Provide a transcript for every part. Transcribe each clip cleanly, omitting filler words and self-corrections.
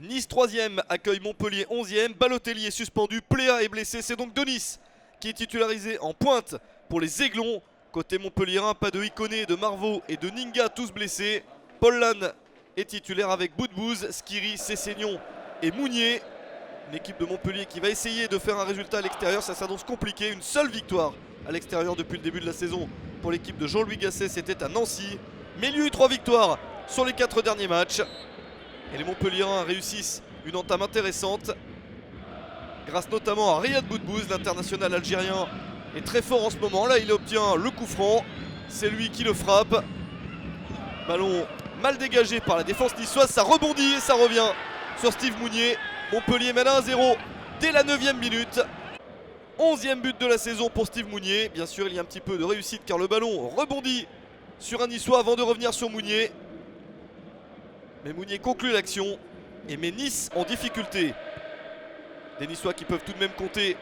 Nice 3e accueille Montpellier 11e. Balotelli est suspendu, Pléa est blessé. C'est donc Denis qui est titularisé en pointe pour les Aiglons. Côté montpelliérain, pas de Ikoné, de Marvaux et de Ninga, tous blessés. Paul Lannes est titulaire avec Boudbouz, Skiri, Cessignon et Mounier. Une équipe de Montpellier qui va essayer de faire un résultat à l'extérieur. Ça s'annonce compliqué. Une seule victoire à l'extérieur depuis le début de la saison pour l'équipe de Jean-Louis Gasset, c'était à Nancy. Mais il y a eu 3 victoires sur les 4 derniers matchs. Et les Montpelliérains réussissent une entame intéressante, grâce notamment à Riyad Boudbouz, l'international algérien est très fort en ce moment. Là, il obtient le coup franc, c'est lui qui le frappe. Ballon mal dégagé par la défense niçoise, ça rebondit et ça revient sur Steve Mounier. Montpellier mène 1-0 dès la 9e minute. 11e but de la saison pour Steve Mounier. Bien sûr, il y a un petit peu de réussite car le ballon rebondit sur un Niçois avant de revenir sur Mounier. Mais Mounier conclut l'action et met Nice en difficulté. Des Niçois qui peuvent tout de même compter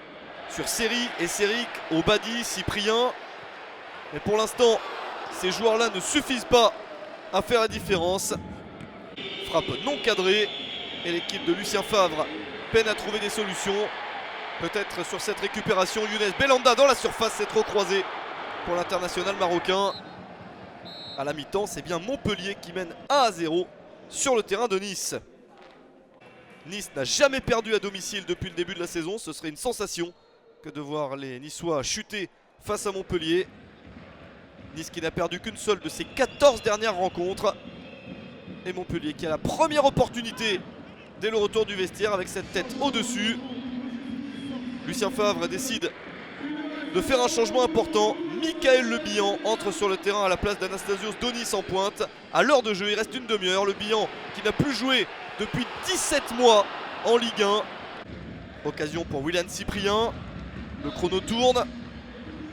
sur Seri, Esseric, Obadi, Cyprien. Mais pour l'instant, ces joueurs-là ne suffisent pas à faire la différence. Frappe non cadrée et l'équipe de Lucien Favre peine à trouver des solutions. Peut-être sur cette récupération, Younes Belhanda dans la surface, c'est trop croisé pour l'international marocain. À la mi-temps, c'est bien Montpellier qui mène 1-0 sur le terrain de Nice. Nice n'a jamais perdu à domicile depuis le début de la saison. Ce serait une sensation que de voir les Niçois chuter face à Montpellier. Nice qui n'a perdu qu'une seule de ses 14 dernières rencontres. Et Montpellier qui a la première opportunité dès le retour du vestiaire avec cette tête au-dessus. Lucien Favre décide de faire un changement important. Michael Le Bihan entre sur le terrain à la place d'Anastasios Donis en pointe. À l'heure de jeu, il reste une demi-heure. Le Bihan qui n'a plus joué depuis 17 mois en Ligue 1. Occasion pour Willian Cyprien. Le chrono tourne.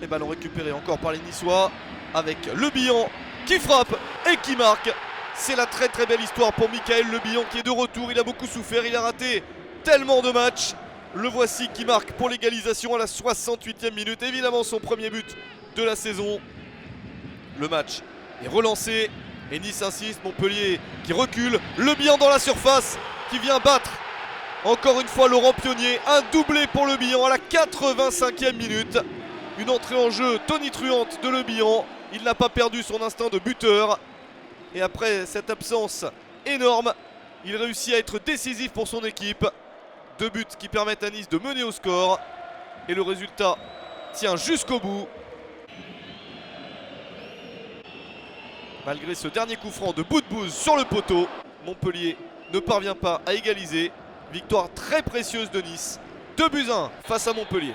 Et ballon récupéré encore par les Niçois avec Le Bihan qui frappe et qui marque. C'est la très très belle histoire pour Michael Le Bihan qui est de retour. Il a beaucoup souffert, il a raté tellement de matchs. Le voici qui marque pour l'égalisation à la 68e minute. Évidemment son premier but de la saison. Le match est relancé et Nice insiste. Montpellier qui recule. Le Bihan dans la surface qui vient battre encore une fois Laurent Pionnier. Un doublé pour Le Bihan à la 85e minute. Une entrée en jeu tonitruante de Le Bihan. Il n'a pas perdu son instinct de buteur. Et après cette absence énorme, il réussit à être décisif pour son équipe. 2 buts qui permettent à Nice de mener au score. Et le résultat tient jusqu'au bout. Malgré ce dernier coup franc de Boudbouz sur le poteau, Montpellier ne parvient pas à égaliser. Victoire très précieuse de Nice. 2-1 face à Montpellier.